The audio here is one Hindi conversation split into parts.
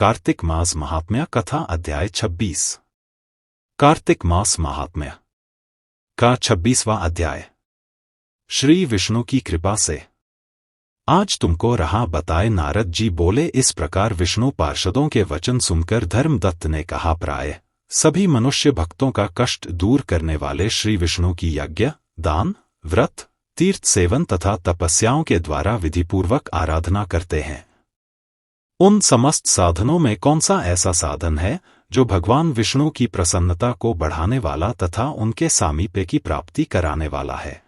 कार्तिक मास महात्म्य कथा अध्याय 26। कार्तिक मास महात्म्य का 26वां अध्याय। श्री विष्णु की कृपा से आज तुमको रहा बताए। नारद जी बोले, इस प्रकार विष्णु पार्षदों के वचन सुनकर धर्मदत्त ने कहा, प्राय सभी मनुष्य भक्तों का कष्ट दूर करने वाले श्री विष्णु की यज्ञ, दान, व्रत, तीर्थ सेवन तथा तपस्याओं के द्वारा विधिपूर्वक आराधना करते हैं। उन समस्त साधनों में कौन सा ऐसा साधन है जो भगवान विष्णु की प्रसन्नता को बढ़ाने वाला तथा उनके सामीप्य की प्राप्ति कराने वाला है।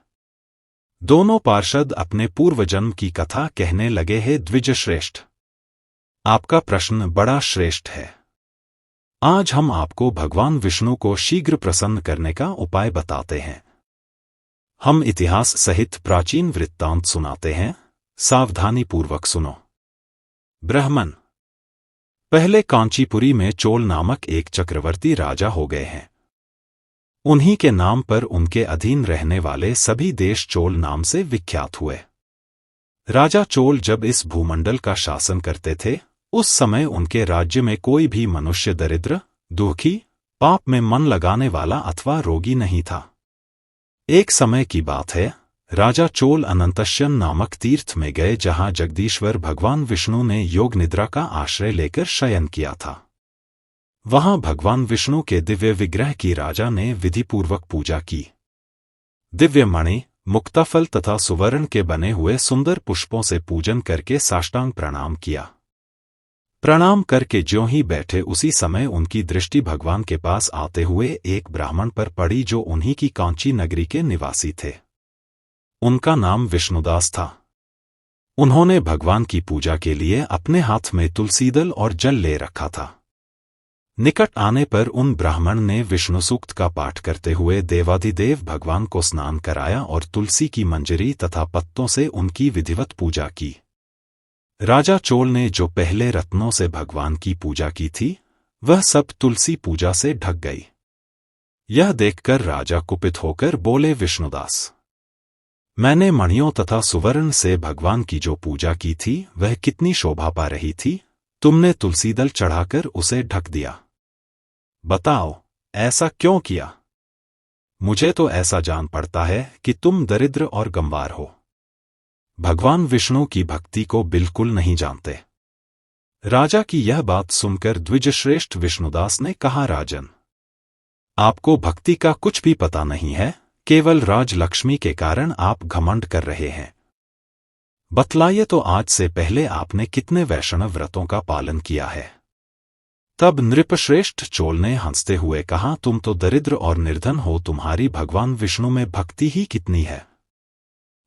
दोनों पार्षद अपने पूर्व जन्म की कथा कहने लगे। हे द्विजश्रेष्ठ, आपका प्रश्न बड़ा श्रेष्ठ है। आज हम आपको भगवान विष्णु को शीघ्र प्रसन्न करने का उपाय बताते हैं। हम इतिहास सहित प्राचीन वृत्तांत सुनाते हैं, सावधानी पूर्वक सुनो। ब्राह्मण पहले कांचीपुरी में चोल नामक एक चक्रवर्ती राजा हो गए हैं। उन्हीं के नाम पर उनके अधीन रहने वाले सभी देश चोल नाम से विख्यात हुए। राजा चोल जब इस भूमंडल का शासन करते थे, उस समय उनके राज्य में कोई भी मनुष्य दरिद्र, दुखी, पाप में मन लगाने वाला अथवा रोगी नहीं था। एक समय की बात है, राजा चोल अनंतश्यन नामक तीर्थ में गए, जहां जगदीश्वर भगवान विष्णु ने योग निद्रा का आश्रय लेकर शयन किया था। वहां भगवान विष्णु के दिव्य विग्रह की राजा ने विधिपूर्वक पूजा की। दिव्य मणि, मुक्ताफल तथा सुवर्ण के बने हुए सुंदर पुष्पों से पूजन करके साष्टांग प्रणाम किया। प्रणाम करके ज्यों ही बैठे, उसी समय उनकी दृष्टि भगवान के पास आते हुए एक ब्राह्मण पर पड़ी, जो उन्हीं की कांची नगरी के निवासी थे। उनका नाम विष्णुदास था। उन्होंने भगवान की पूजा के लिए अपने हाथ में तुलसीदल और जल ले रखा था। निकट आने पर उन ब्राह्मण ने विष्णु सूक्त का पाठ करते हुए देवाधिदेव भगवान को स्नान कराया और तुलसी की मंजरी तथा पत्तों से उनकी विधिवत पूजा की। राजा चोल ने जो पहले रत्नों से भगवान की पूजा की थी, वह सब तुलसी पूजा से ढक गई। यह देखकर राजा कुपित होकर बोले, विष्णुदास, मैंने मणियों तथा सुवर्ण से भगवान की जो पूजा की थी, वह कितनी शोभा पा रही थी। तुमने तुलसीदल चढ़ाकर उसे ढक दिया। बताओ, ऐसा क्यों किया? मुझे तो ऐसा जान पड़ता है कि तुम दरिद्र और गंवार हो, भगवान विष्णु की भक्ति को बिल्कुल नहीं जानते। राजा की यह बात सुनकर द्विजश्रेष्ठ विष्णुदास ने कहा, राजन, आपको भक्ति का कुछ भी पता नहीं है। केवल राजलक्ष्मी के कारण आप घमंड कर रहे हैं। बतलाइए तो, आज से पहले आपने कितने वैष्णव व्रतों का पालन किया है? तब नृपश्रेष्ठ चोल ने हंसते हुए कहा, तुम तो दरिद्र और निर्धन हो, तुम्हारी भगवान विष्णु में भक्ति ही कितनी है।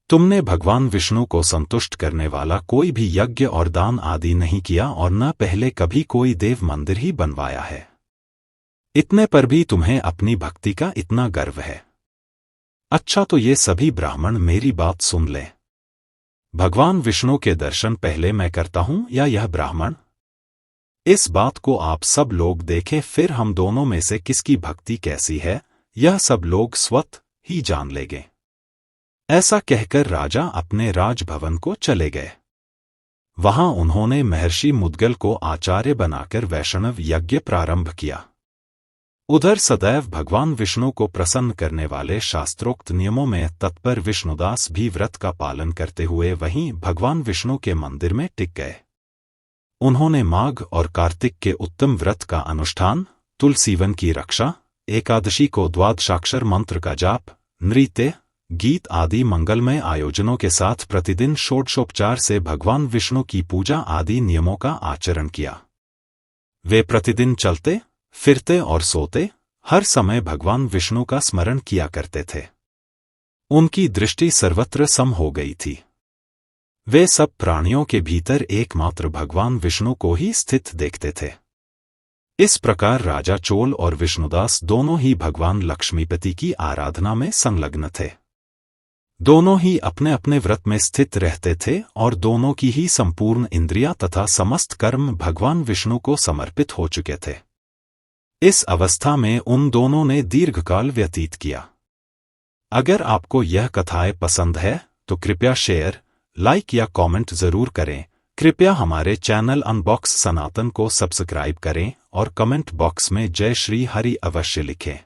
तुमने भगवान विष्णु को संतुष्ट करने वाला कोई भी यज्ञ और दान आदि नहीं किया, और न पहले कभी कोई देव मंदिर ही बनवाया है। इतने पर भी तुम्हें अपनी भक्ति का इतना गर्व है। अच्छा, तो ये सभी ब्राह्मण मेरी बात सुन लें। भगवान विष्णु के दर्शन पहले मैं करता हूं या यह ब्राह्मण? इस बात को आप सब लोग देखें, फिर हम दोनों में से किसकी भक्ति कैसी है, यह सब लोग स्वतः ही जान लेंगे। ऐसा कहकर राजा अपने राजभवन को चले गए। वहां उन्होंने महर्षि मुद्गल को आचार्य बनाकर वैष्णव यज्ञ प्रारंभ किया। उधर सदैव भगवान विष्णु को प्रसन्न करने वाले शास्त्रोक्त नियमों में तत्पर विष्णुदास भी व्रत का पालन करते हुए वहीं भगवान विष्णु के मंदिर में टिक गए। उन्होंने माघ और कार्तिक के उत्तम व्रत का अनुष्ठान, तुलसीवन की रक्षा, एकादशी को द्वादशाक्षर मंत्र का जाप, नृत्य, गीत आदि मंगलमय आयोजनों के साथ प्रतिदिन षोडशोपचार से भगवान विष्णु की पूजा आदि नियमों का आचरण किया। वे प्रतिदिन चलते, फिरते और सोते, हर समय भगवान विष्णु का स्मरण किया करते थे। उनकी दृष्टि सर्वत्र सम हो गई थी। वे सब प्राणियों के भीतर एकमात्र भगवान विष्णु को ही स्थित देखते थे। इस प्रकार राजा चोल और विष्णुदास दोनों ही भगवान लक्ष्मीपति की आराधना में संलग्न थे। दोनों ही अपने अपने व्रत में स्थित रहते थे और दोनों की ही संपूर्ण इंद्रियां तथा समस्त कर्म भगवान विष्णु को समर्पित हो चुके थे। इस अवस्था में उन दोनों ने दीर्घकाल व्यतीत किया। अगर आपको यह कथाएं पसंद है तो कृपया शेयर, लाइक या कमेंट जरूर करें कृपया हमारे चैनल अनबॉक्स सनातन को सब्सक्राइब करें और कमेंट बॉक्स में जय श्री हरि अवश्य लिखें।